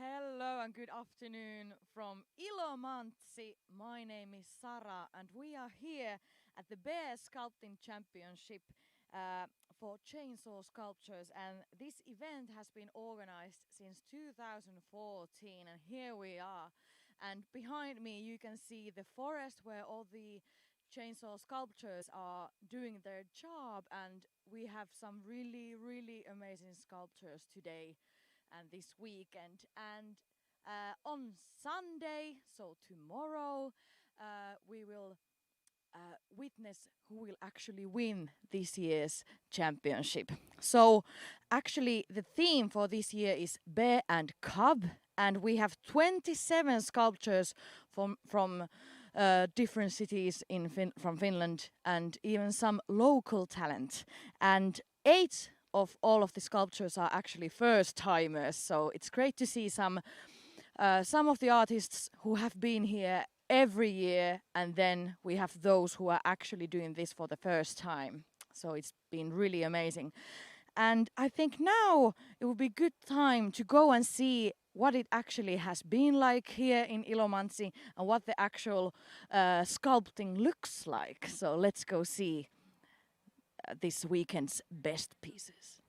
Hello and good afternoon from Ilomantsi. My name is Sara and we are here at the Bear Sculpting Championship for chainsaw sculptures, and this event has been organized since 2014, and here we are. And behind me you can see the forest where all the chainsaw sculptures are doing their job, and we have some really amazing sculptures today and this weekend. And on Sunday, so tomorrow, we will witness who will actually win this year's championship. So, actually, the theme for this year is Bear and Cub, and we have 27 sculptures from different cities from Finland, and even some local talent. And 8 of all of the sculptures are actually first timers, so it's great to see some of the artists who have been here every year, and then we have those who are actually doing this for the first time. So it's been really amazing. And I think now it would be good time to go and see what it actually has been like here in Ilomantsi and what the actual sculpting looks like. So let's go see this weekend's best pieces.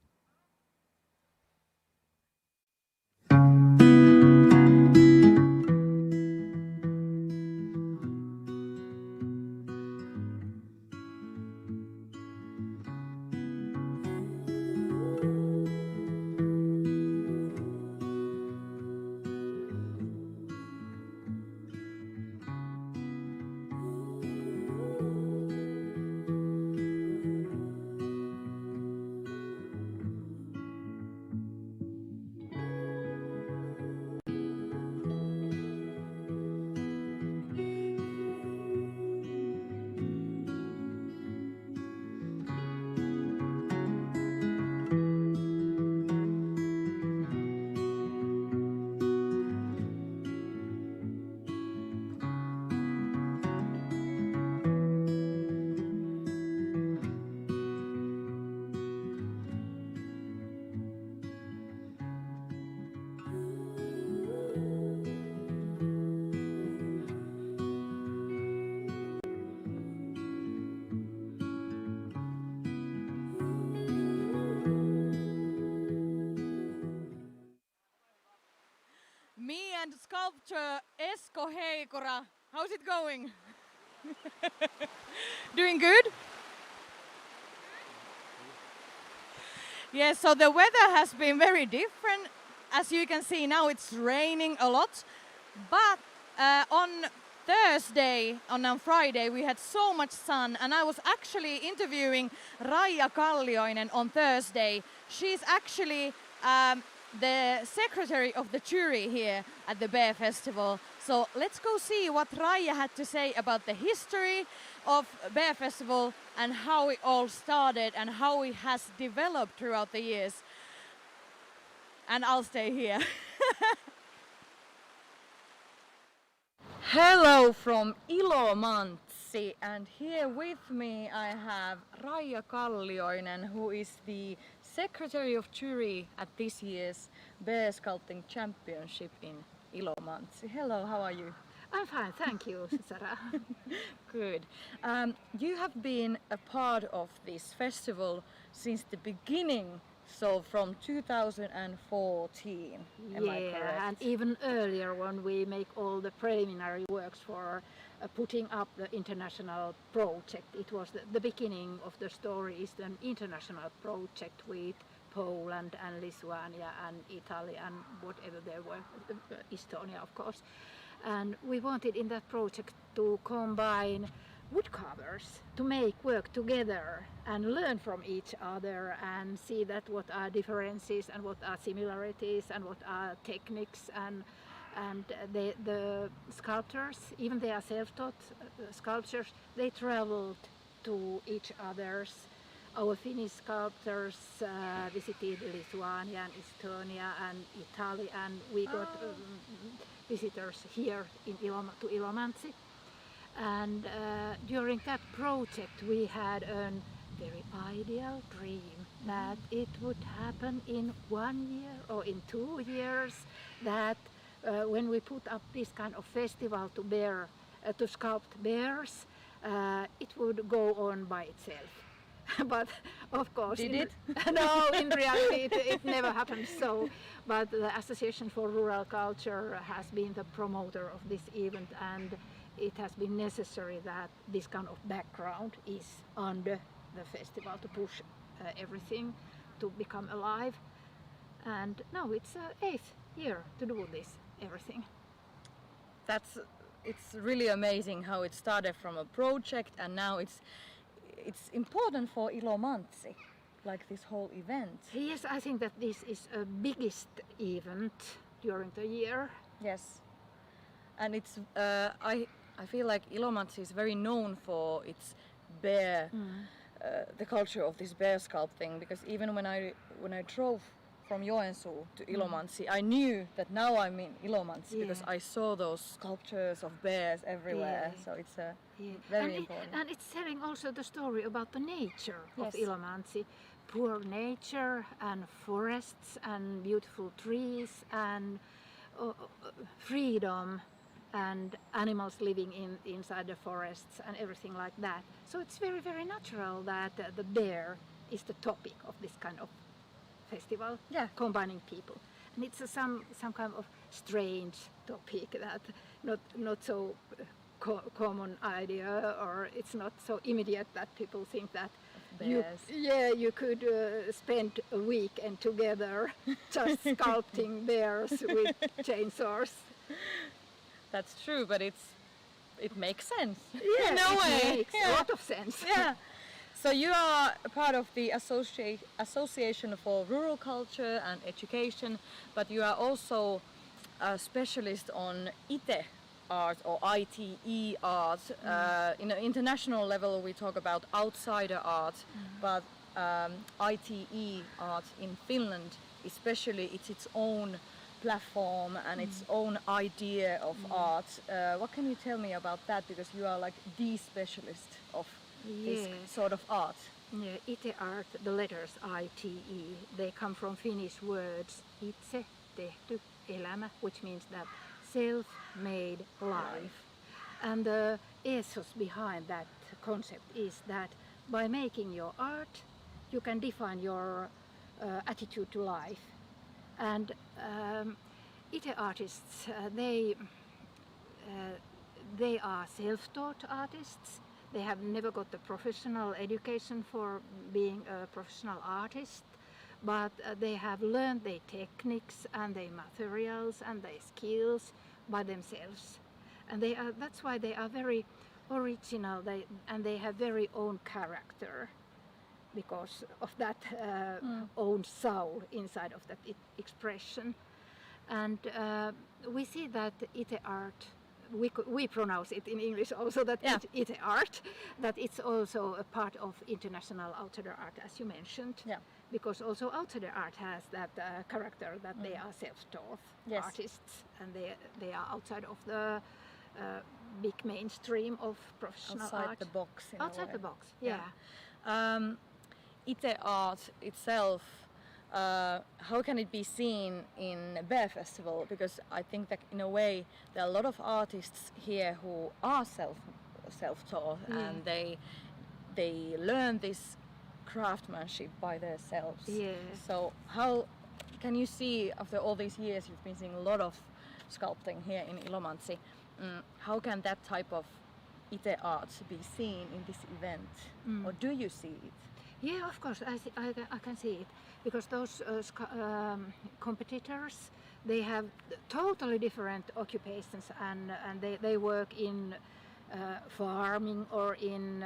Me and sculptor Esko Heikura. How's it going? Doing good? Yes, so the weather has been very different. As you can see now, it's raining a lot. But on Thursday and on Friday we had so much sun, and I was actually interviewing Raija Kallioinen on Thursday. She's actually the secretary of the jury here at the Bearfestival. So let's go see what Raija had to say about the history of Bearfestival and how it all started and how it has developed throughout the years. And I'll stay here. Hello from Ilomantsi, and here with me I have Raija Kallioinen, who is the Secretary of Jury at this year's Bear Sculpting Championship in Ilomantsi. Hello, how are you? I'm fine, thank you, Sara. Good. You have been a part of this festival since the beginning, so from 2014. Am I correct? And even earlier when we make all the preliminary works for putting up the international project. It was the beginning of the story is an international project with Poland and Lithuania and Italy and whatever there were, Estonia of course. And we wanted in that project to combine woodcarvers to make work together and learn from each other and see that what are differences and what are similarities and what are techniques, and the sculptors, even they are self-taught sculptors, they traveled to each other's. Our Finnish sculptors visited Lithuania and Estonia and Italy, and we got visitors here in Ilomantsi. And during that project we had a very ideal dream that it would happen in 1 year or in 2 years, that when we put up this kind of festival to sculpt bears, it would go on by itself. But of course, Did it? No, in reality it never happened so. But the Association for Rural Culture has been the promoter of this event, and it has been necessary that this kind of background is under the festival to push everything to become alive. And now it's 8th year to do this everything. It's really amazing how it started from a project and now it's important for Ilomantsi, like this whole event. Yes, I think that this is a biggest event during the year. Yes, and it's I feel like Ilomantsi is very known for its bear, the culture of this bear sculpting. Because even when I drove from Joensuu to Ilomantsi, I knew that now I'm in Ilomantsi because I saw those sculptures of bears everywhere. So it's very important. And it's telling also the story about the nature of Yes. Ilomantsi. Poor nature and forests and beautiful trees and freedom and animals living inside the forests and everything like that. So it's very, very natural that the bear is the topic of this kind of festival, combining people. And it's some kind of strange topic that not so common idea, or it's not so immediate that people think that you could spend a weekend together just sculpting bears with chainsaws. That's true, but it makes sense. Yeah, in a way. It makes a lot of sense. Yeah. So you are a part of the Association for Rural Culture and Education, but you are also a specialist on ITE art or ITE art. In an international level we talk about outsider art, but ITE art in Finland especially, it's its own platform and its own idea of art. What can you tell me about that, because you are like the specialist of this sort of art? Yeah, ITE art, the letters ITE, they come from Finnish words itse tehty elämä, which means that self-made life. And the ethos behind that concept is that by making your art, you can define your attitude to life. And ITE artists, they are self-taught artists. They have never got the professional education for being a professional artist, but they have learned their techniques and their materials and their skills by themselves. And that's why they are very original, and they have very own character because of that own soul inside of that expression. And we see that ITE art, we pronounce it in English also that ITE art, that it's also a part of international outsider art, as you mentioned. Yeah. Because also outsider art has that character that they are self-taught artists, and they are outside of the big mainstream of professional art. Outside the box. Outside the box, ITE art itself, how can it be seen in Bearfestival? Because I think that in a way there are a lot of artists here who are self-taught and they learn this craftsmanship by themselves. Yeah. So how can you see, after all these years you've been seeing a lot of sculpting here in Ilomantsi, how can that type of ITE art be seen in this event? Or do you see it? Yeah, of course, I can see it, because those competitors, they have totally different occupations, and they work in farming or in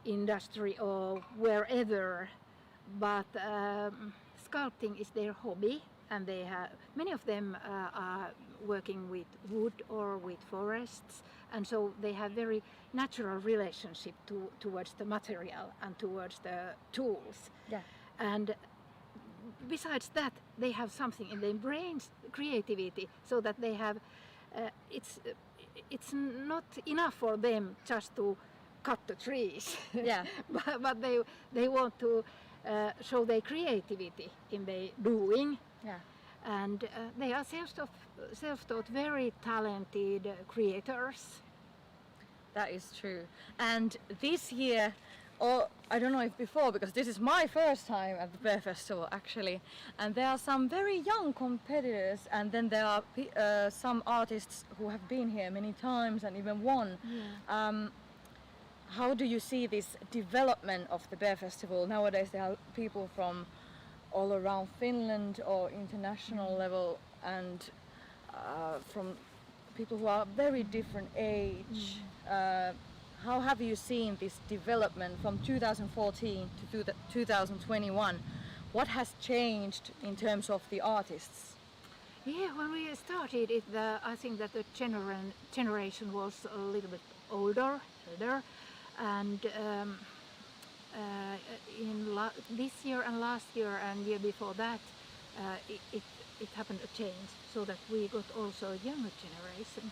industry or wherever, but sculpting is their hobby, and many of them are working with wood or with forests, and so they have very natural relationship towards the material and towards the tools. Yeah. And besides that, they have something in their brains, creativity, so that they have it's not enough for them just to cut the trees. Yeah. but they want to show their creativity in their doing. Yeah. And they are self-taught, very talented creators. That is true. And this year, or I don't know if before, because this is my first time at the Bear Festival actually, and there are some very young competitors, and then there are some artists who have been here many times and even won. Yeah. How do you see this development of the Bear Festival? Nowadays there are people from all around Finland or international level, and from people who are very different age. How have you seen this development from 2014 to 2021? What has changed in terms of the artists? Yeah, when we started it, I think that the generation was a little bit older, and this year and last year and year before that, it happened a change, so that we got also a younger generation,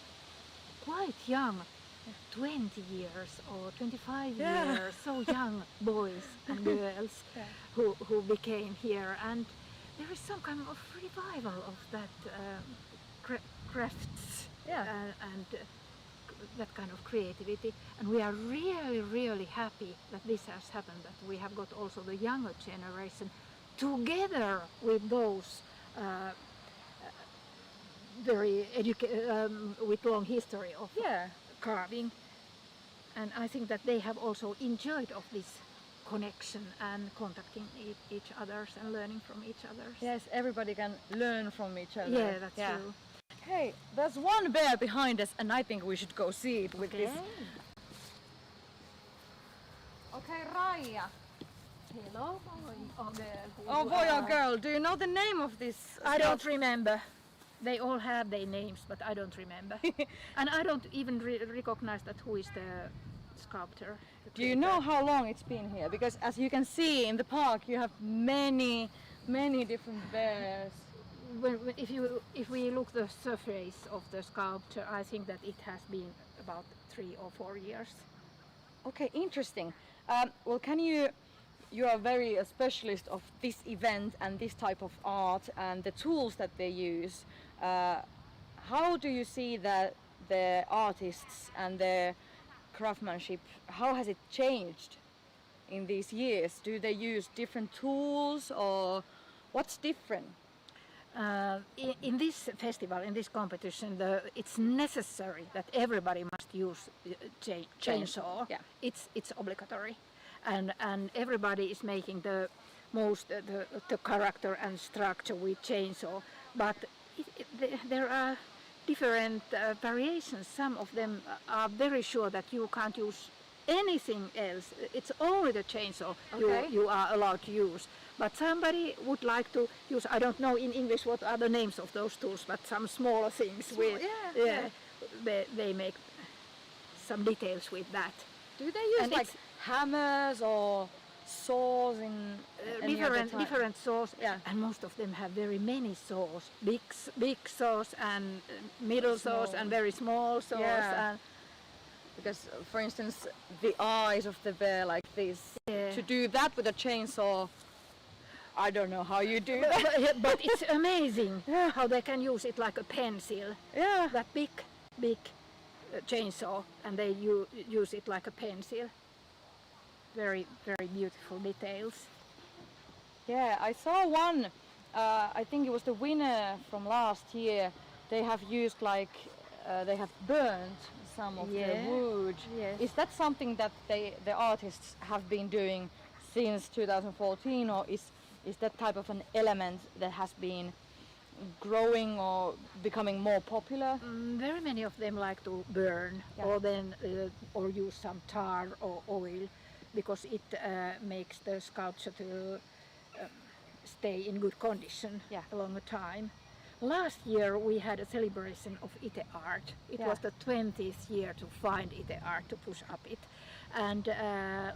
quite young, 20 years or 25 years, so young boys and girls who became here, and there is some kind of revival of that crafts and that kind of creativity, and we are really happy that this has happened, that we have got also the younger generation together with those very with long history of carving, and I think that they have also enjoyed of this connection and contacting each others and learning from each others. Yes, everybody can learn from each other. Yeah, that's true. Hey, there's one bear behind us, and I think we should go see it with this. Okay, Raija. Hello, boy or girl. Oh, boy or girl, do you know the name of this? I don't remember. They all have their names, but I don't remember. And I don't even recognize that who is the sculptor. Do you know how long it's been here? Because as you can see in the park, you have many different bears. If we look the surface of the sculpture, I think that it has been about 3 or 4 years. Okay, interesting. Well, you are very a specialist of this event and this type of art and the tools that they use. How do you see that the artists and their craftsmanship, how has it changed in these years? Do they use different tools, or what's different? In this festival, in this competition, it's necessary that everybody must use chainsaw. Yeah. It's obligatory, and everybody is making the most the character and structure with chainsaw. But there are different variations. Some of them are very sure that you can't use anything else. It's only the chainsaw you are allowed to use. But somebody would like to use, I don't know in English what are the names of those tools, but some smaller things they make some details with that. Do they use like hammers or saws in different saws? Yeah. And most of them have very many saws, big saws and middle saws and very small saws. Yeah. And because, for instance, the eyes of the bear like this, to do that with a chainsaw, I don't know how you do that. But it's amazing how they can use it like a pencil. Yeah. That big chainsaw, and they use it like a pencil. Very beautiful details. Yeah, I saw one. I think it was the winner from last year. They have used they have burned some of the wood. Yes. Is that something that the artists have been doing since 2014, or is that type of an element that has been growing or becoming more popular? Very many of them like to burn, or use some tar or oil, because it makes the sculpture to stay in good condition a longer time. Last year we had a celebration of Ite art. It was the 20th year to find Ite art, to push up it. And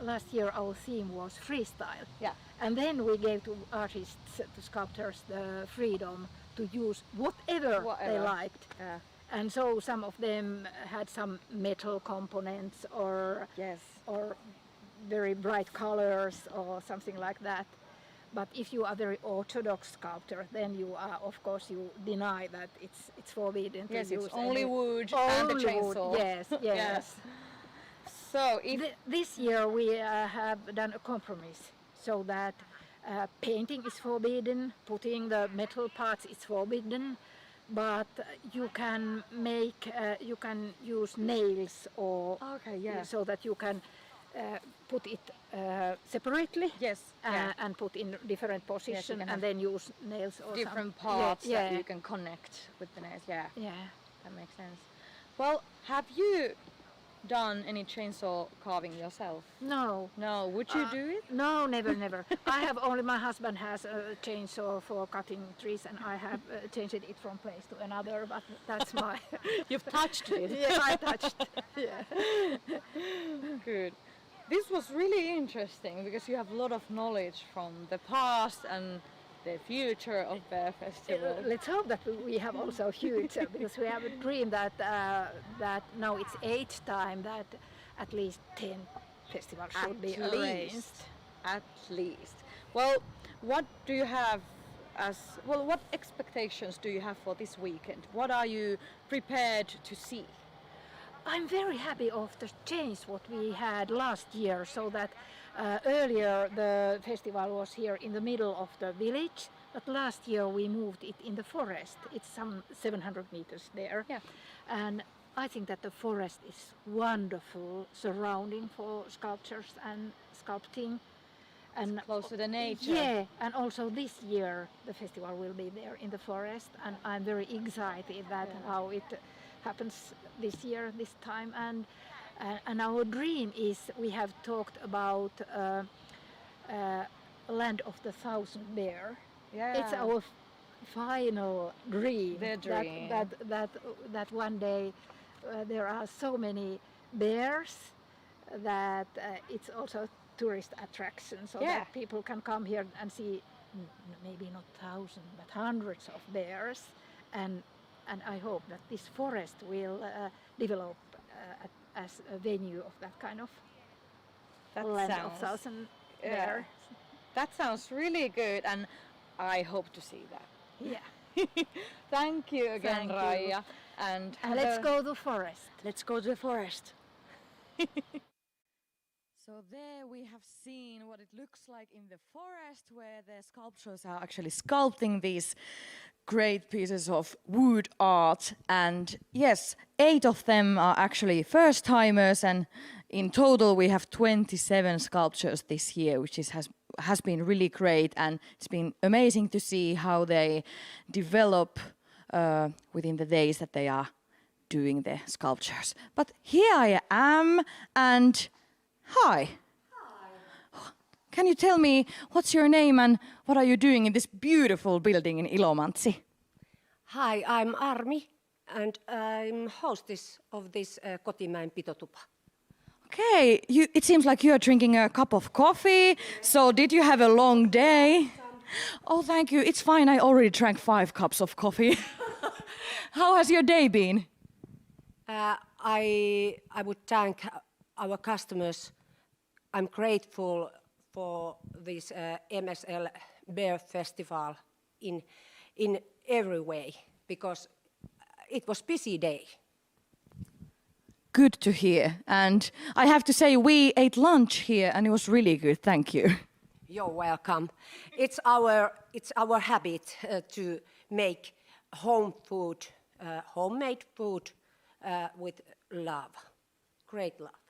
last year our theme was freestyle. Yeah. And then we gave to artists, to sculptors, the freedom to use whatever they liked. Yeah. And so some of them had some metal components or or very bright colors or something like that. But if you are a very orthodox sculptor, then you are, of course, you deny that it's forbidden Yes, to use it's only wood and a only wood. chainsaw. Yes, yes. Yeah. So if This year we have done a compromise so that painting is forbidden, putting the metal parts is forbidden, but you can you can use nails or okay, yeah. so that you can put it separately. Yes, yeah. And put in different positions can and have then use nails or different some, parts yeah, that yeah, you can connect with the nails. Yeah, yeah. that makes sense. Well, have you done any chainsaw carving yourself? No. No, would you do it? No, never, never. I have only, my husband has a chainsaw for cutting trees and I have changed it from place to another, but that's my... You've touched it. Yeah, I touched. Yeah. Good. This was really interesting because you have a lot of knowledge from the past and the future of Bearfestival. Let's hope that we have also future because we have a dream that that now it's 8th time that at least 10 festivals should be arranged. At least. Well, what do you have what expectations do you have for this weekend? What are you prepared to see? I'm very happy of the change what we had last year, so that earlier the festival was here in the middle of the village, but last year we moved it in the forest. It's some 700 meters there. Yeah. And I think that the forest is wonderful surrounding for sculptures and sculpting. And close to the nature. Yeah, and also this year the festival will be there in the forest, and I'm very excited that how it happens this year, this time, and our dream is we have talked about land of the thousand bear. Yeah. It's our final dream. The dream. That one day there are so many bears that it's also tourist attraction, so that people can come here and see maybe not thousands but hundreds of bears, and I hope that this forest will develop as a venue of that kind of land of thousand bears. That sounds really good, and I hope to see that. Yeah. Thank you again, Thank you. Raija. And let's go to the forest. Let's go to the forest. So there we have seen what it looks like in the forest, where the sculptors are actually sculpting these great pieces of wood art. And yes, 8 of them are actually first timers, and in total we have 27 sculptures this year, which has been really great, and it's been amazing to see how they develop within the days that they are doing the sculptures. But here I am, and hi. Hi. Can you tell me what's your name and what are you doing in this beautiful building in Ilomantsi? Hi, I'm Armi and I'm hostess of this Kotimäen Pitotupa. Okay, it seems like you're drinking a cup of coffee. So did you have a long day? Oh, thank you. It's fine. I already drank 5 cups of coffee. How has your day been? I would thank our customers. I'm grateful for this MSL Bearfestival in every way, because it was busy day. Good to hear. And I have to say, we ate lunch here and it was really good. Thank you. You're welcome. It's our habit to make home food, homemade food with love, great love.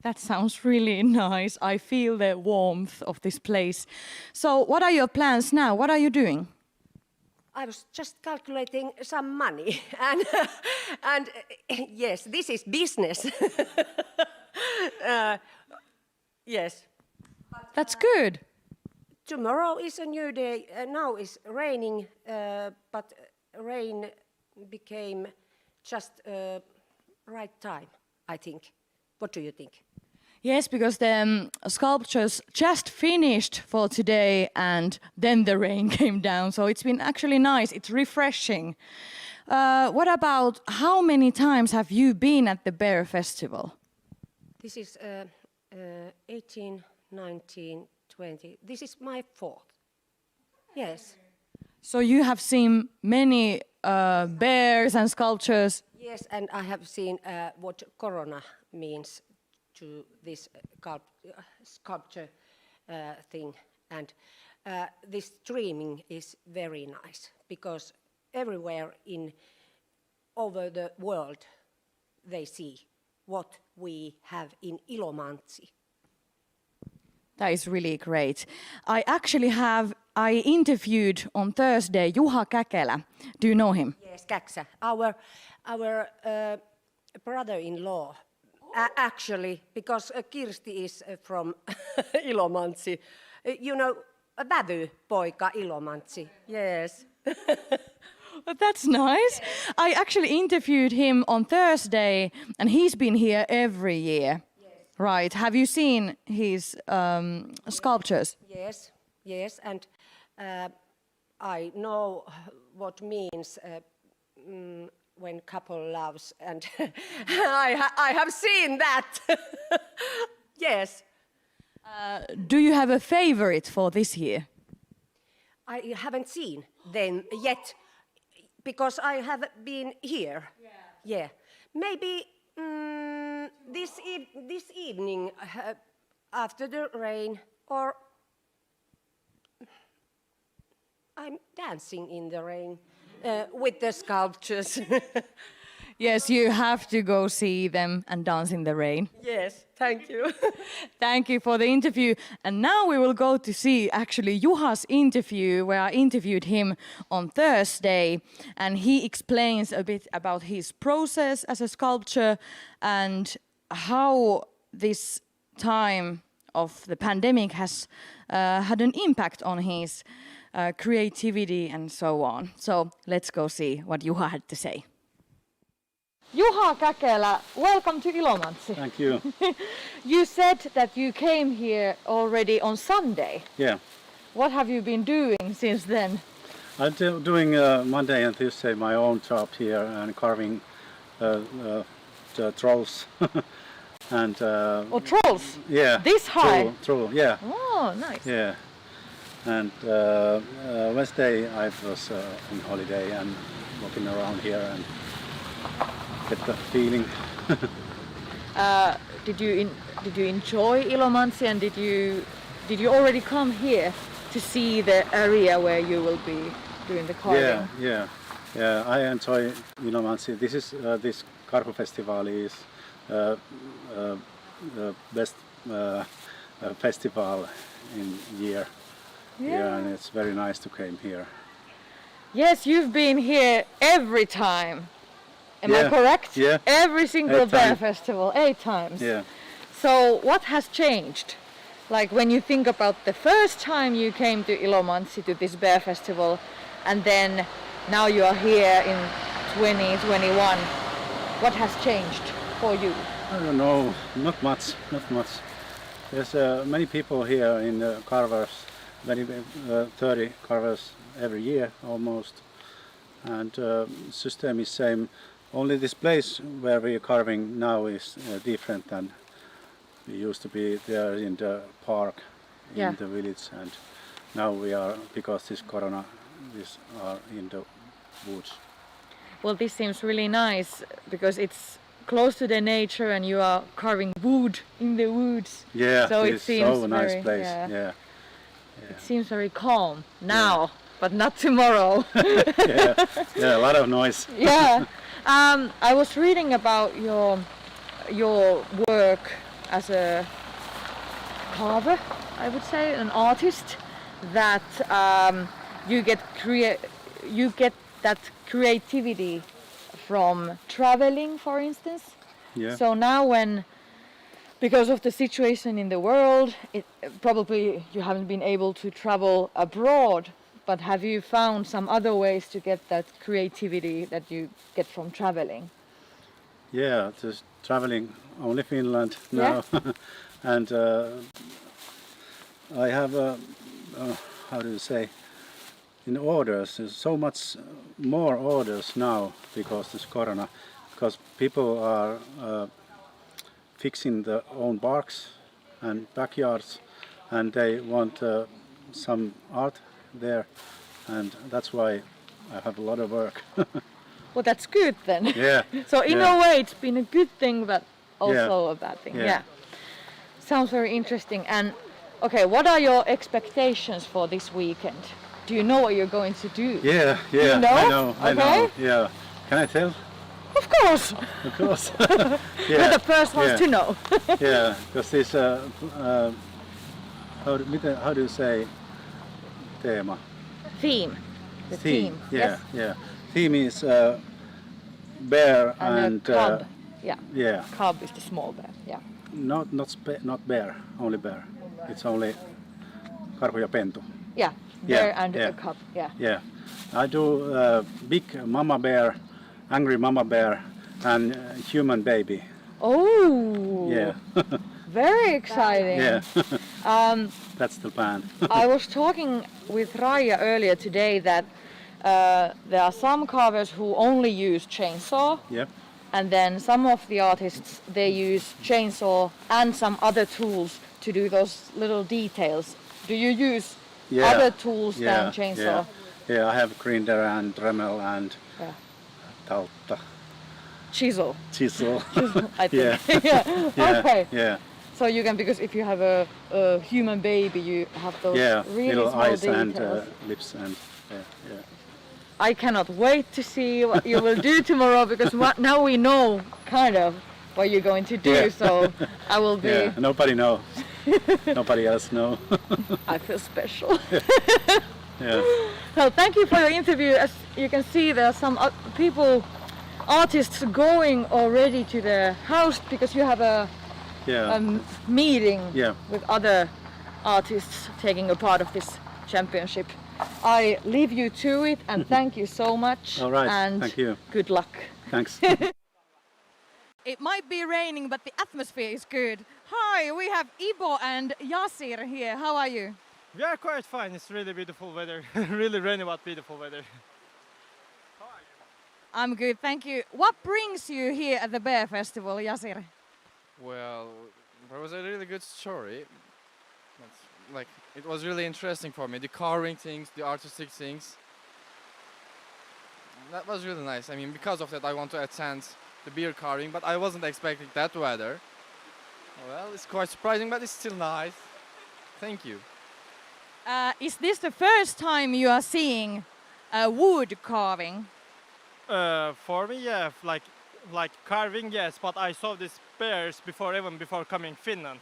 That sounds really nice. I feel the warmth of this place. So what are your plans now? What are you doing? I was just calculating some money, and yes, this is business. Yes. That's good. Tomorrow is a new day. Now it's raining, but rain became just right time, I think. What do you think? Yes, because the sculptures just finished for today and then the rain came down. So it's been actually nice. It's refreshing. What about how many times have you been at the Bear Festival? This is 18, 19, 20. This is my fourth. Yes. So you have seen many bears and sculptures. Yes, and I have seen what corona means to this sculpture thing. And this streaming is very nice because everywhere over the world they see what we have in Ilomantsi. That is really great. I interviewed on Thursday Juha Käkelä. Do you know him? Yes, Käksä, our brother-in-law. Actually, because Kirsti is from Ilomantsi. You know, a vävypoika Ilomantsi. Yes. That's nice. I actually interviewed him on Thursday, and he's been here every year. Yes. Right. Have you seen his sculptures? Yes, yes, and I know what means when couple loves, and I have seen that. Yes. Do you have a favorite for this year? I haven't seen them yet, because I have been here. Yeah. Maybe this evening after the rain, or I'm dancing in the rain with the sculptures. Yes, you have to go see them and dance in the rain. Yes, thank you. Thank you for the interview. And now we will go to see actually Juha's interview, where I interviewed him on Thursday. And he explains a bit about his process as a sculptor and how this time of the pandemic has had an impact on his creativity and so on. So let's go see what Juha had to say. Juha Käkelä, welcome to Ilomantsi. Thank you. You said that you came here already on Sunday. Yeah. What have you been doing since then? I'm doing Monday and Tuesday my own job here and carving the trolls. And Trolls? yeah. This high? Troll, yeah. Oh, nice. Yeah. And Wednesday I was on holiday and walking around here and get the feeling. Did you enjoy Ilomantsi, and did you already come here to see the area where you will be doing the carving? Yeah. I enjoy Ilomantsi. This Bearfestival is the best festival in year. Yeah, and it's very nice to come here. Yes, you've been here every time. Am I correct? Yeah. Every single 8 times. Bearfestival, 8 times. Yeah. So what has changed? Like when you think about the first time you came to Ilomantsi, to this Bearfestival, and then now you are here in 2021, what has changed for you? I don't know, not much. There's many people here in the carvers, 30 carvers every year almost, and system is same. Only this place where we are carving now is different than we used to be there in the park in the village, and now we are, because this corona, we are in the woods. Well, this seems really nice because it's close to the nature and you are carving wood in the woods. Yeah, so it it's seems so nice very, place. yeah. Yeah. It seems very calm now, but not tomorrow. Yeah, a lot of noise. Yeah. I was reading about your work as a carver, I would say, an artist, that you get that creativity from traveling, for instance. Yeah. So now because of the situation in the world, probably you haven't been able to travel abroad, but have you found some other ways to get that creativity that you get from traveling? Yeah, just traveling only Finland now. And I have, how do you say, in orders, there's so much more orders now because this corona, because people are fixing their own parks and backyards, and they want some art there, and that's why I have a lot of work. Well, that's good then. Yeah. So in yeah. a way, it's been a good thing, but also Yeah. a bad thing. Yeah. Yeah. Sounds very interesting. And okay, what are your expectations for this weekend? Do you know what you're going to do? Yeah, yeah, know? I know, I know. Okay. Yeah. Can I tell? Of course. Of course. You're the first ones yeah. to know. Yeah, because this, how do you say teema? Theme. The theme. Yeah, Yes. yeah. Theme is bear And a cub. Yeah. yeah, Cub is the small bear. Yeah. not bear, only bear. It's only karhu ja pentu. Yeah. Yeah, Bear and yeah. a cub. Yeah. Yeah, I do big mama bear, angry mama bear, and human baby. Oh. Yeah, Very exciting. yeah. Um, That's the plan. I was talking with Raija earlier today that there are some carvers who only use chainsaw, Yeah. and then some of the artists they use chainsaw and some other tools to do those little details. Do you use Yeah. other tools Yeah, than chainsaw? Yeah, I have grinder and Dremel and Yeah. Taltta, Chisel, chisel. I think. Yeah. yeah. Yeah, Okay. yeah, So you can, because if you have a human baby, you have those yeah. really Little small eyes details. and lips and yeah. I cannot wait to see what you will do tomorrow, because now we know kind of what you're going to do. Yeah. So I will be. Yeah, nobody knows. Nobody else knows. I feel special. Yeah. So thank you for your interview. As you can see, there are some people, artists, going already to the house because you have a Yeah. meeting Yeah. with other artists taking a part of this championship. I leave you to it, and thank you so much. All right. And Thank you. good luck. Thanks. It might be raining, but the atmosphere is good. Hi, we have Ibo and Yasir here. How are you? We are quite fine. It's really beautiful weather. Really rainy but beautiful weather. I'm good, thank you. What brings you here at the Bearfestival, Yasir? Well, there was a really good story. Like, it was really interesting for me. The carving things, the artistic things. That was really nice. I mean, because of that, I want to attend the beer carving, but I wasn't expecting that weather. Well, it's quite surprising, but it's still nice. Thank you. Is this the first time you are seeing wood carving? For me, yeah, like carving, yes, but I saw these bears even before coming Finland.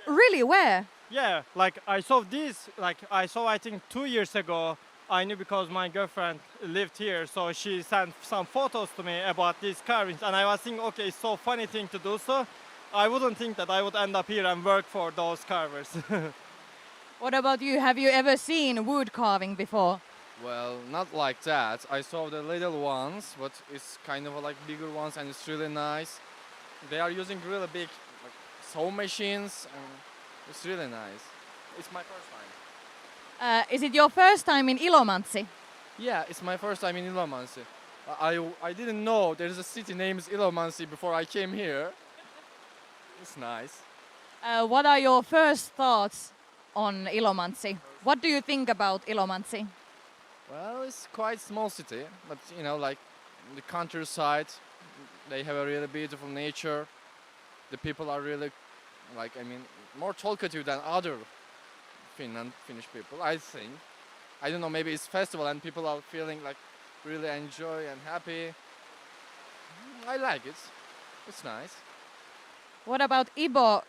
Really, where? Yeah, like I saw these, I think 2 years ago. I knew because my girlfriend lived here, so she sent some photos to me about these carvings, and I was thinking, okay, it's so funny thing to do so. I wouldn't think that I would end up here and work for those carvers. What about you? Have you ever seen wood carving before? Well, not like that. I saw the little ones, but it's kind of like bigger ones, and it's really nice. They are using really big saw machines, and it's really nice. It's my first time. Is it your first time in Ilomantsi? Yeah, it's my first time in Ilomantsi. I didn't know there's a city named Ilomantsi before I came here. It's nice. What are your first thoughts on Ilomantsi? What do you think about Ilomantsi? Well, it's quite small city, but you know, like the countryside, they have a really beautiful nature. The people are really, more talkative than other Finnish people, I think. I don't know, maybe it's festival and people are feeling like really enjoy and happy. I like it. It's nice. What about Ibo?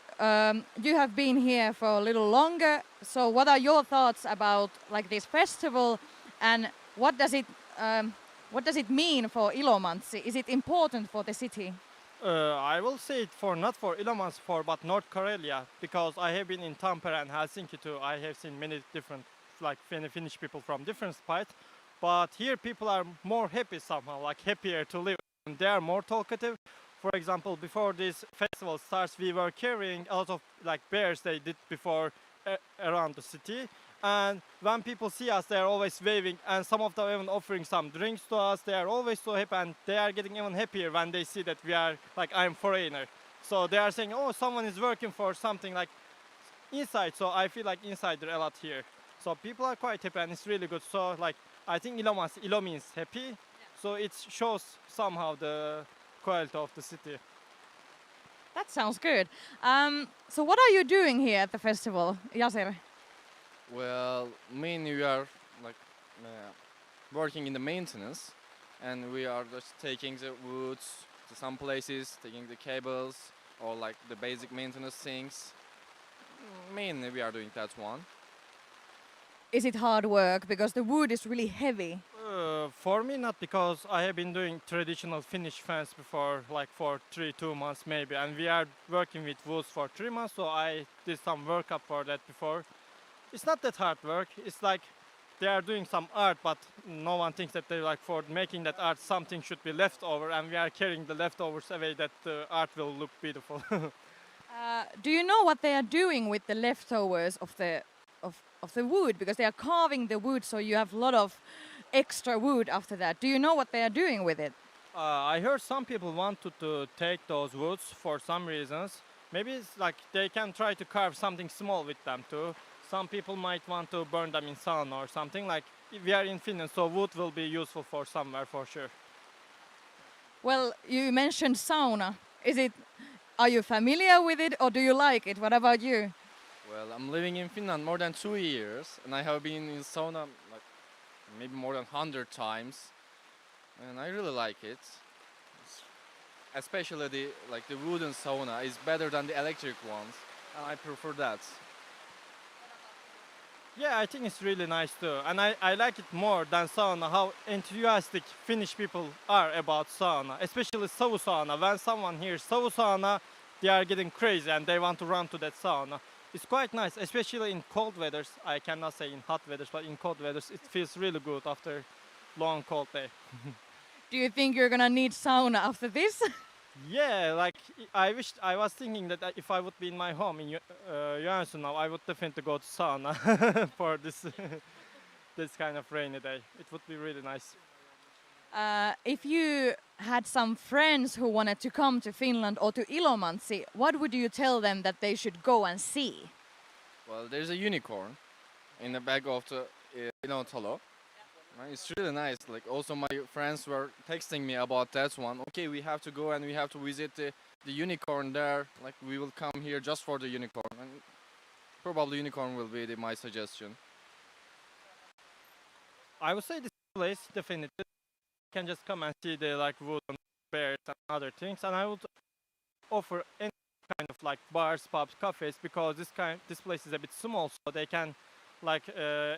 You have been here for a little longer, so what are your thoughts about this festival, and what does it mean for Ilomantsi? Is it important for the city? I will say it not for Ilomantsi, but North Karelia, because I have been in Tampere and Helsinki too. I have seen many different Finnish people from different spots, but here people are more happy somehow, happier to live, and they are more talkative. For example, before this festival starts, we were carrying a lot of bears they did before around the city. And when people see us, they are always waving, and some of them even offering some drinks to us. They are always so happy, and they are getting even happier when they see that we are I'm foreigner. So they are saying, oh, someone is working for something like inside. So I feel like insider a lot here. So people are quite happy and it's really good. So like I think Ilomantsi, Ilo means happy. So it shows somehow the quality of the city. That sounds good. So what are you doing here at the festival, Yasir? Well, mainly we are like working in the maintenance, and we are just taking the woods to some places, taking the cables, or like the basic maintenance things. Mainly we are doing that one. Is it hard work because the wood is really heavy? For me, not, because I have been doing traditional Finnish fence before, like for 2 months maybe, and we are working with woods for 3 months, so I did some workup for that before. It's not that hard work. It's like they are doing some art, but no one thinks that they like for making that art something should be left over, and we are carrying the leftovers away that the art will look beautiful. Do you know what they are doing with the leftovers of the wood? Because they are carving the wood, so you have a lot of extra wood after that. Do you know what they are doing with it? I heard some people wanted to take those woods for some reasons. Maybe it's like they can try to carve something small with them too. Some people might want to burn them in sauna or something. Like we are in Finland, so wood will be useful for somewhere for sure. Well, you mentioned sauna. Are you familiar with it or do you like it? What about you? Well, I'm living in Finland more than 2 years, and I have been in sauna like maybe more than 100 times, and I really like it. Especially the wooden sauna is better than the electric ones, and I prefer that. Yeah, I think it's really nice too. And I like it more than sauna, how enthusiastic Finnish people are about sauna, especially sauna. When someone hears sauna, they are getting crazy and they want to run to that sauna. It's quite nice, especially in cold weathers. I cannot say in hot weathers, but in cold weathers it feels really good after long cold day. Do you think you're gonna need sauna after this? Yeah, like I was thinking that if I would be in my home in Joensuu now, I would definitely go to sauna for this this kind of rainy day. It would be really nice. If you had some friends who wanted to come to Finland or to Ilomantsi, what would you tell them that they should go and see? Well, there's a unicorn in the back of the Talo. It's really nice. Like also my friends were texting me about that one. Okay, we have to go and we have to visit the unicorn there. Like we will come here just for the unicorn. And probably unicorn will be my suggestion. I would say this place definitely can just come and see the like wooden bears and other things, and I would offer any kind of like bars, pubs, cafes, because this place is a bit small, so they can like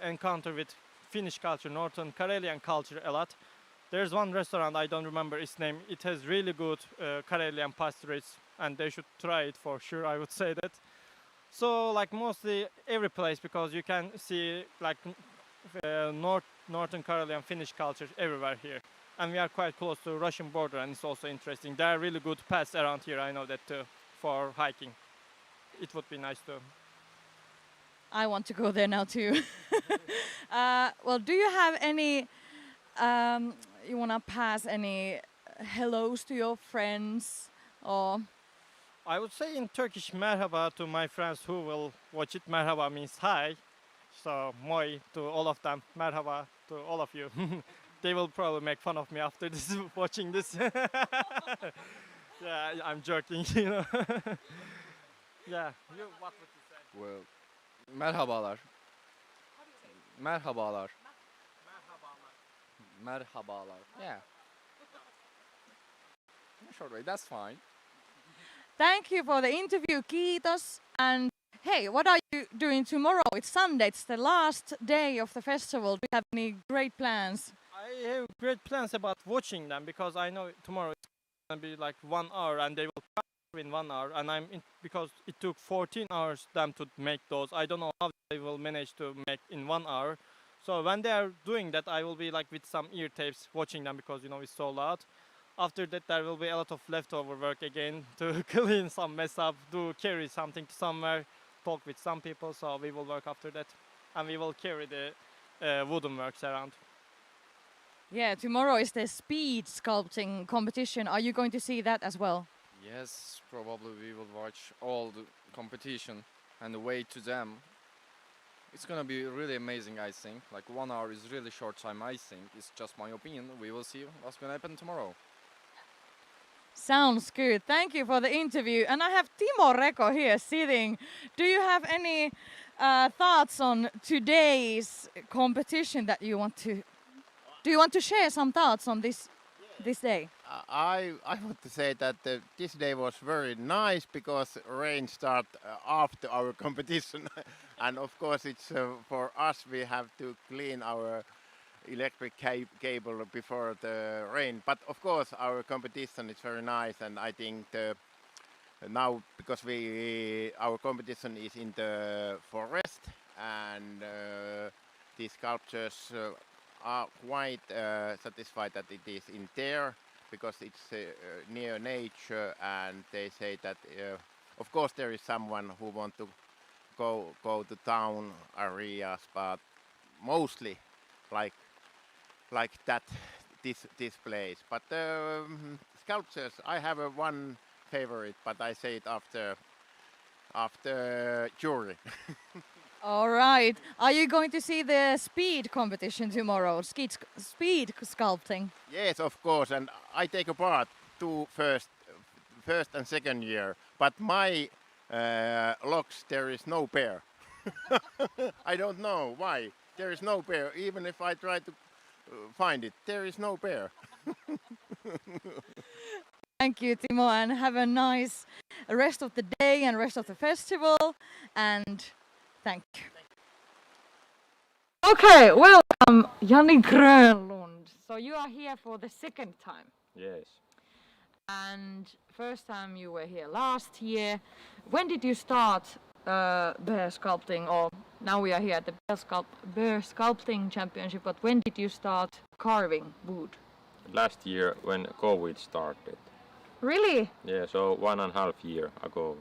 encounter with Finnish culture, Northern Karelian culture a lot. There's one restaurant, I don't remember its name. It has really good Karelian pastries, and they should try it for sure. I would say that. So like mostly every place, because you can see like Northern Karelian Finnish culture everywhere here. And we are quite close to Russian border, and it's also interesting. There are really good paths around here, I know that too, for hiking. It would be nice too. I want to go there now too. Well, do you have any, you wanna pass any hellos to your friends or? I would say in Turkish merhaba to my friends who will watch it. Merhaba means hi. So moi to all of them. Merhaba to all of you. They will probably make fun of me after this, watching this. Yeah, I'm joking, you know. Yeah. What would you say? Well, merhabalar. Merhabalar. Merhabalar. Yeah. Short way, that's fine. Thank you for the interview, kiitos. And hey, what are you doing tomorrow? It's Sunday, it's the last day of the festival. Do you have any great plans? I have great plans about watching them, because I know tomorrow it's gonna be like 1 hour and they will come in 1 hour, and because it took 14 hours them to make those. I don't know how they will manage to make in 1 hour. So when they are doing that, I will be like with some ear tapes watching them, because you know it's so loud. After that there will be a lot of leftover work again to clean some mess up, to carry something to somewhere, talk with some people. So we will work after that, and we will carry the wooden works around. Yeah, tomorrow is the speed sculpting competition. Are you going to see that as well? Yes, probably we will watch all the competition and the way to them. It's gonna be really amazing, I think. Like 1 hour is really short time, I think. It's just my opinion. We will see what's gonna happen tomorrow. Sounds good. Thank you for the interview. And I have Timo Reko here sitting. Do you have any thoughts on today's competition that you want to? Do you want to share some thoughts on this day? I want to say that this day was very nice because rain start after our competition, and of course it's for us we have to clean our electric cable before the rain. But of course our competition is very nice, and I think now because our competition is in the forest, and the sculptures are quite satisfied that it is in there because it's near nature, and they say that of course there is someone who want to go to town areas, but mostly like that this place. But sculptures, I have one favorite, but I say it after jury. All right. Are you going to see the speed competition tomorrow? Speed sculpting. Yes, of course, and I take a part to first and second year. But my locks there is no pair. I don't know why there is no pair. Even if I try to find it, there is no pair. Thank you, Timo, and have a nice rest of the day and rest of the festival. And thank you. Okay, welcome, Jani Grönlund. So you are here for the second time. Yes. And first time you were here last year. When did you start bear sculpting? Or now we are here at the bear sculpting championship, but when did you start carving wood? Last year when COVID started. Really? Yeah, so 1.5 years ago.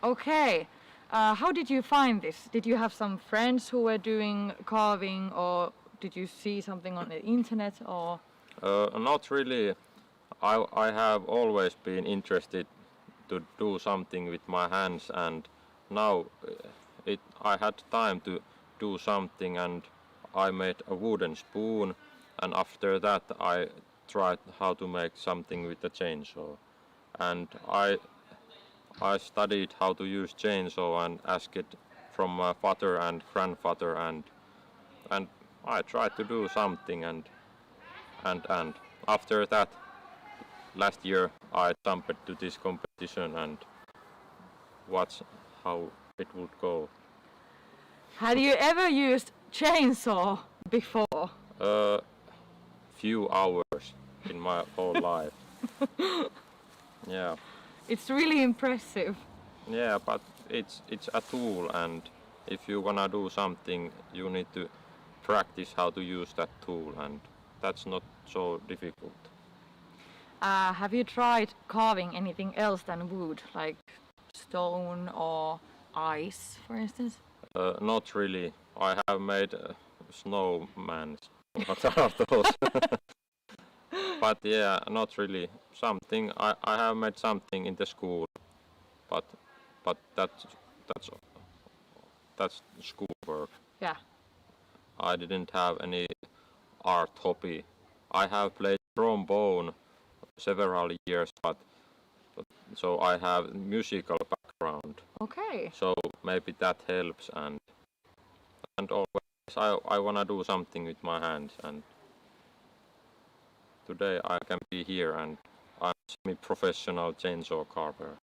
Okay. How did you find this? Did you have some friends who were doing carving, or did you see something on the internet, or? Not really. I have always been interested to do something with my hands, and now I had time to do something, and I made a wooden spoon, and after that I tried how to make something with a chainsaw, and I studied how to use chainsaw and asked it from my father and grandfather, and I tried to do something, and after that last year I jumped to this competition and watched how it would go. Had you ever used chainsaw before? Few hours in my whole life. Yeah. It's really impressive. Yeah, but it's a tool, and if you wanna do something, you need to practice how to use that tool, and that's not so difficult. Have you tried carving anything else than wood, like stone or ice, for instance? Not really. I have made snowmen. What are those? But yeah, not really. Something I have made something in the school, but that's schoolwork. Yeah. I didn't have any art hobby. I have played trombone several years, but so I have musical background. Okay. So maybe that helps, and always I wanna do something with my hands, and today I can be here, and I'm semi-professional chainsaw carver.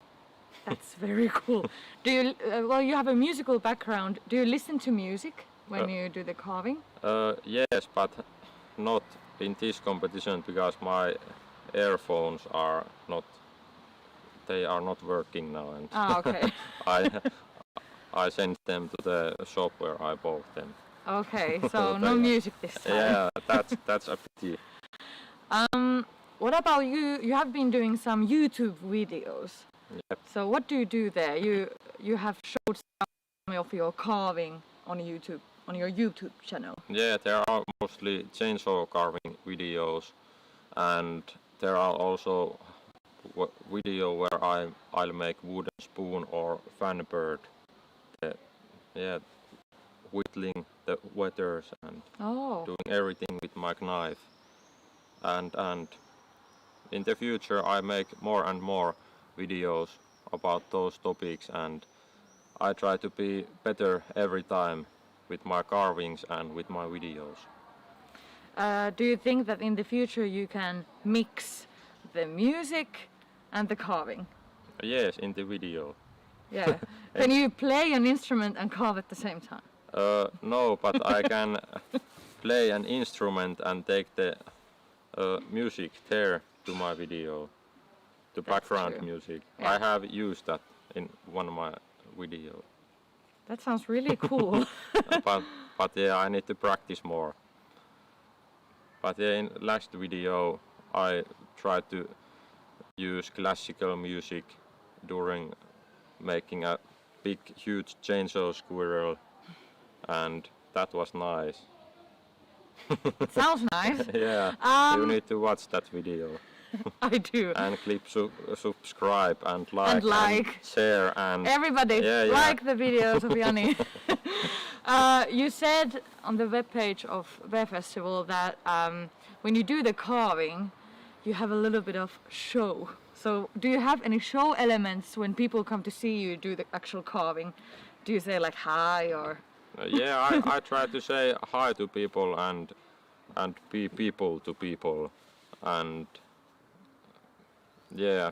That's very cool. Do you? Well, you have a musical background. Do you listen to music when you do the carving? Yes, but not in this competition because my earphones are not. They are not working now, and Okay. I sent them to the shop where I bought them. Okay, so no music this time. Yeah, that's a pity. What about you? You have been doing some YouTube videos. Yep. So what do you do there? You have showed some of your carving on YouTube, on your YouTube channel. Yeah, there are mostly chainsaw carving videos, and there are also video where I'll make wooden spoon or fan bird. Yeah, whittling the weathers and Oh. doing everything with my knife. And in the future I make more and more videos about those topics, and I try to be better every time with my carvings and with my videos. Do you think that in the future you can mix the music and the carving? Yes, in the video. Yeah. Can you play an instrument and carve at the same time? No, but I can play an instrument and take the music there to my video, the background true. music. Yeah. I have used that in one of my videos. That sounds really cool. but yeah, I need to practice more. But yeah, in last video I tried to use classical music during making a big huge chainsaw squirrel, and that was nice. Sounds nice. Yeah, you need to watch that video. I do. And click subscribe and like like. and share and Everybody yeah. like the videos of Jani. You said on the webpage of Bearfestival that when you do the carving, you have a little bit of show. So do you have any show elements when people come to see you do the actual carving? Do you say like hi or? Yeah, I try to say hi to people and be people to people, and yeah,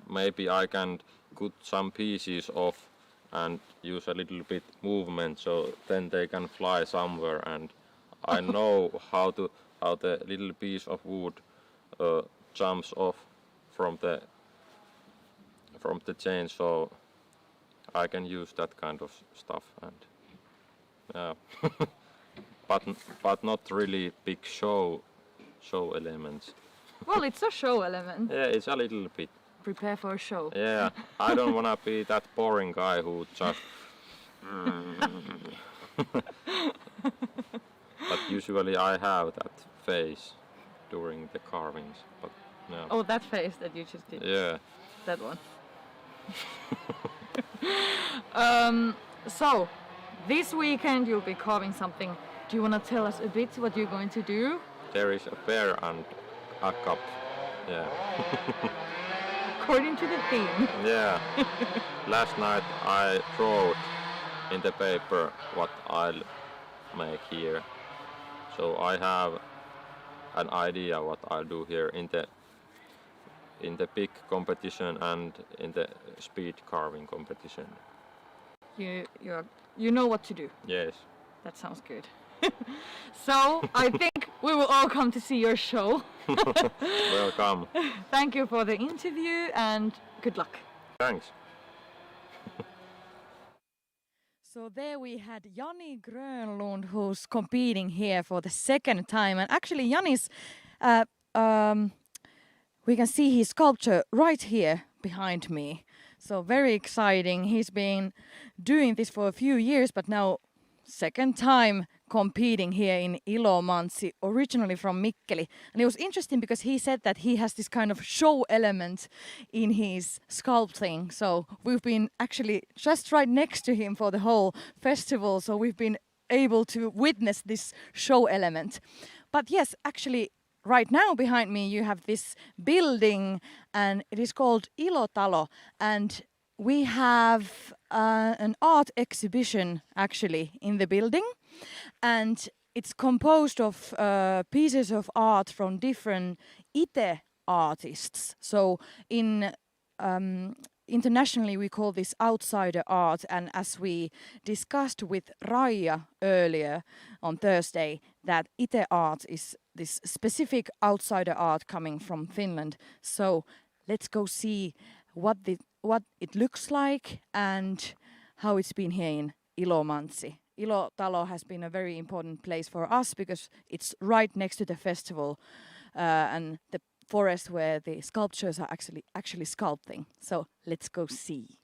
maybe I can cut some pieces off and use a little bit movement so then they can fly somewhere, and I know how the little piece of wood jumps off from the chain, so I can use that kind of stuff, and yeah. but not really big show elements. Well, it's a show element. Yeah, it's a little bit. Prepare for a show. Yeah, I don't wanna be that boring guy who just. But usually I have that face during the carvings. But yeah. Oh, that face that you just did. Yeah. That one. So, this weekend you'll be carving something. Do you want to tell us a bit what you're going to do? There is a bear and a cup. Yeah. According to the theme. Yeah. Last night I wrote in the paper what I'll make here. So I have an idea what I'll do here in the big competition and in the speed carving competition. You know what to do. Yes. That sounds good. So I think we will all come to see your show. Welcome. Thank you for the interview and good luck. Thanks. So there we had Jani Grönlund, who's competing here for the second time, and actually Jani's we can see his sculpture right here behind me. So very exciting. He's been doing this for a few years, but now second time competing here in Ilomantsi, originally from Mikkeli. And it was interesting because he said that he has this kind of show element in his sculpting. So we've been actually just right next to him for the whole festival. So we've been able to witness this show element. But yes, actually right now behind me you have this building and it is called Ilotalo, and we have an art exhibition actually in the building, and it's composed of pieces of art from different Ite artists. So in internationally we call this outsider art, and as we discussed with Raija earlier on Thursday, that Ite art is this specific outsider art coming from Finland. So let's go see what it looks like and how it's been here in Ilomantsi. Ilotalo has been a very important place for us because it's right next to the festival and the forest where the sculptures are actually sculpting. So let's go see.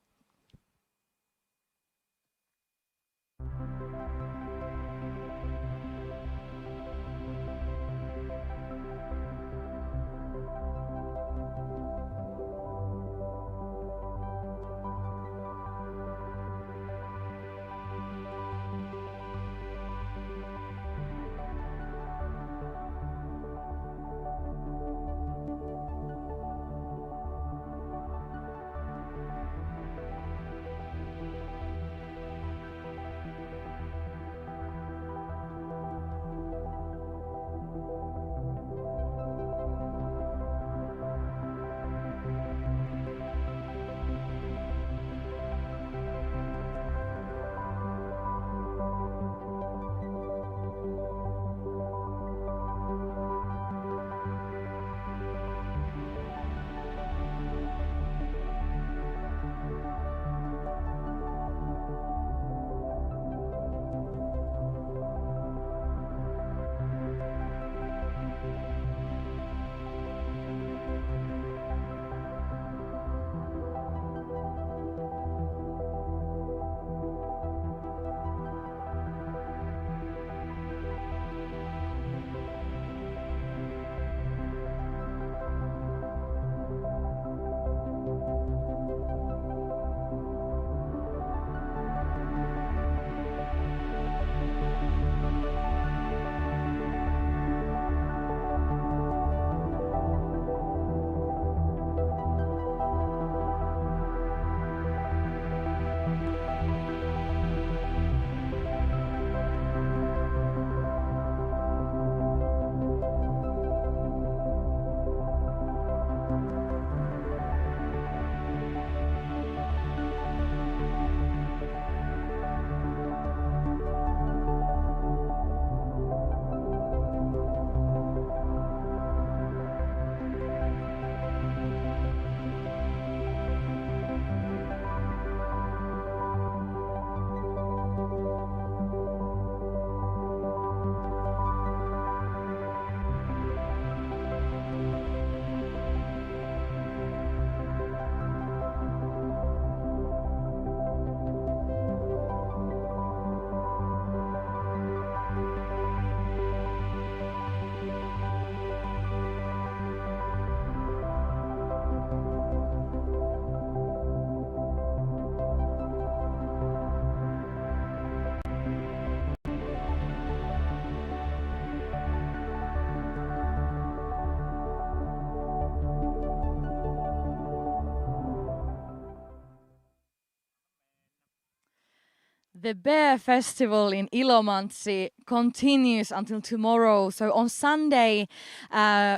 The Bearfestival in Ilomantsi continues until tomorrow. So on Sunday,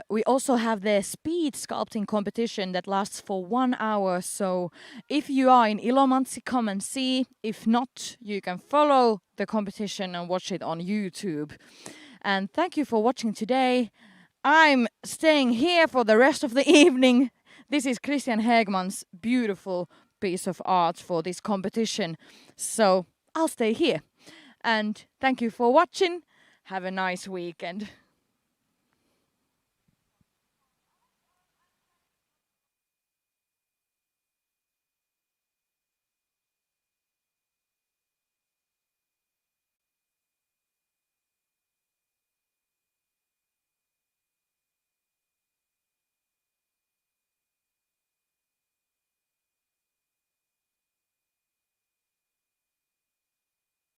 we also have the speed sculpting competition that lasts for 1 hour. So if you are in Ilomantsi, come and see. If not, you can follow the competition and watch it on YouTube. And thank you for watching today. I'm staying here for the rest of the evening. This is Christian Hegman's beautiful piece of art for this competition. So I'll stay here. And thank you for watching. Have a nice weekend.